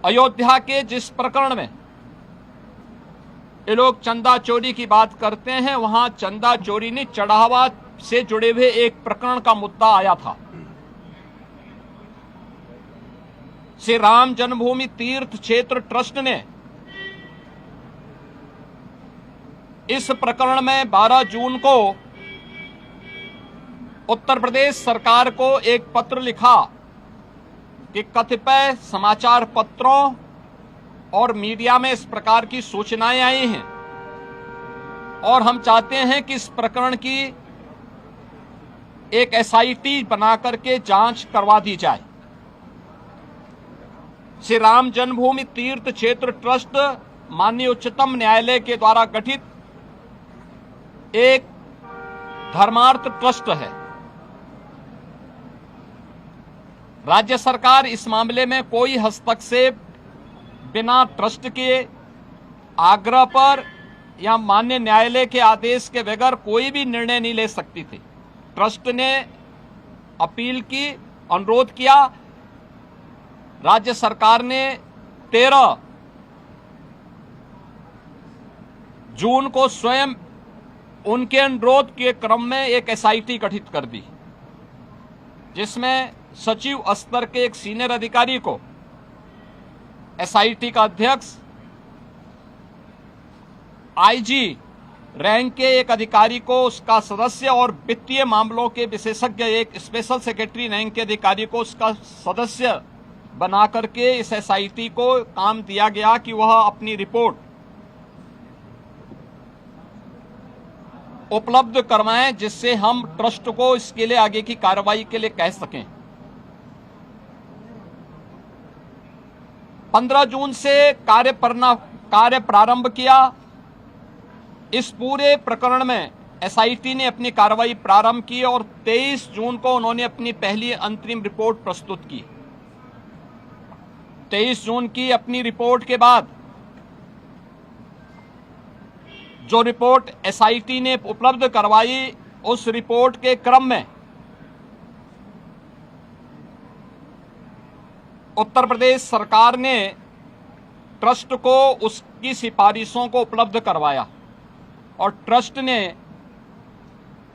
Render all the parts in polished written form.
अयोध्या के जिस प्रकरण में ये लोग चंदा चोरी की बात करते हैं, वहां चंदा चोरी नहीं, चढ़ावा से जुड़े हुए एक प्रकरण का मुद्दा आया था। श्री राम जन्मभूमि तीर्थ क्षेत्र ट्रस्ट ने इस प्रकरण में 12 जून को उत्तर प्रदेश सरकार को एक पत्र लिखा कि कतिपय समाचार पत्रों और मीडिया में इस प्रकार की सूचनाएं आई हैं और हम चाहते हैं कि इस प्रकरण की एक एसआईटी बनाकर के जांच करवा दी जाए। श्री राम जन्मभूमि तीर्थ क्षेत्र ट्रस्ट माननीय उच्चतम न्यायालय के द्वारा गठित एक धर्मार्थ ट्रस्ट है। राज्य सरकार इस मामले में कोई हस्तक्षेप बिना ट्रस्ट के आग्रह पर या माननीय न्यायालय के आदेश के बगैर कोई भी निर्णय नहीं ले सकती थी। ट्रस्ट ने अपील की, अनुरोध किया। राज्य सरकार ने 13 जून को स्वयं उनके अनुरोध के क्रम में एक एसआईटी गठित कर दी, जिसमें सचिव स्तर के एक सीनियर अधिकारी को एसआईटी का अध्यक्ष, आईजी रैंक के एक अधिकारी को उसका सदस्य और वित्तीय मामलों के विशेषज्ञ एक स्पेशल सेक्रेटरी रैंक के अधिकारी को उसका सदस्य बना करके इस एसआईटी को काम दिया गया कि वह अपनी रिपोर्ट उपलब्ध करवाएं, जिससे हम ट्रस्ट को इसके लिए आगे की कार्रवाई के लिए कह सकें। 15 जून से कार्य प्रारंभ किया। इस पूरे प्रकरण में एसआईटी ने अपनी कार्रवाई प्रारंभ की और 23 जून को उन्होंने अपनी पहली अंतरिम रिपोर्ट प्रस्तुत की। 23 जून की अपनी रिपोर्ट के बाद जो रिपोर्ट एसआईटी ने उपलब्ध करवाई, उस रिपोर्ट के क्रम में उत्तर प्रदेश सरकार ने ट्रस्ट को उसकी सिफारिशों को उपलब्ध करवाया और ट्रस्ट ने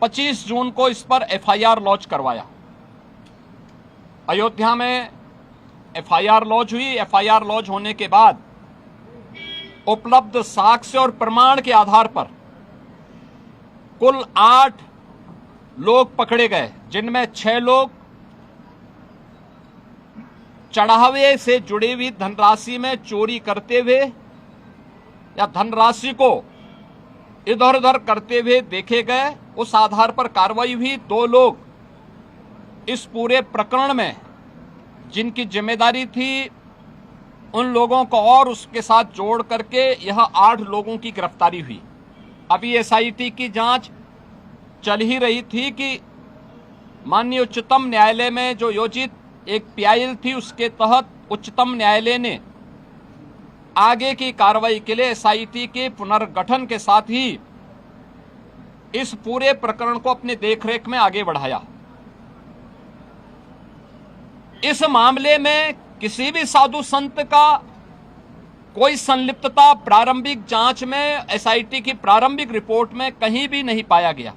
25 जून को इस पर एफआईआर लॉन्च करवाया। अयोध्या में एफआईआर लॉन्च हुई। एफआईआर लॉन्च होने के बाद उपलब्ध साक्ष्य और प्रमाण के आधार पर कुल 8 लोग पकड़े गए, जिनमें 6 लोग चढ़ावे से जुड़ी हुई धनराशि में चोरी करते हुए या धनराशि को इधर उधर करते हुए देखे गए। उस आधार पर कार्रवाई हुई। 2 लोग इस पूरे प्रकरण में जिनकी जिम्मेदारी थी, उन लोगों को और उसके साथ जोड़ करके यह 8 लोगों की गिरफ्तारी हुई। अभी एसआईटी की जांच चल ही रही थी कि माननीय उच्चतम न्यायालय में जो योजित एक पीआईएल थी, उसके तहत उच्चतम न्यायालय ने आगे की कार्रवाई के लिए एसआईटी के पुनर्गठन के साथ ही इस पूरे प्रकरण को अपने देखरेख में आगे बढ़ाया। इस मामले में किसी भी साधु संत का कोई संलिप्तता प्रारंभिक जांच में एसआईटी की प्रारंभिक रिपोर्ट में कहीं भी नहीं पाया गया।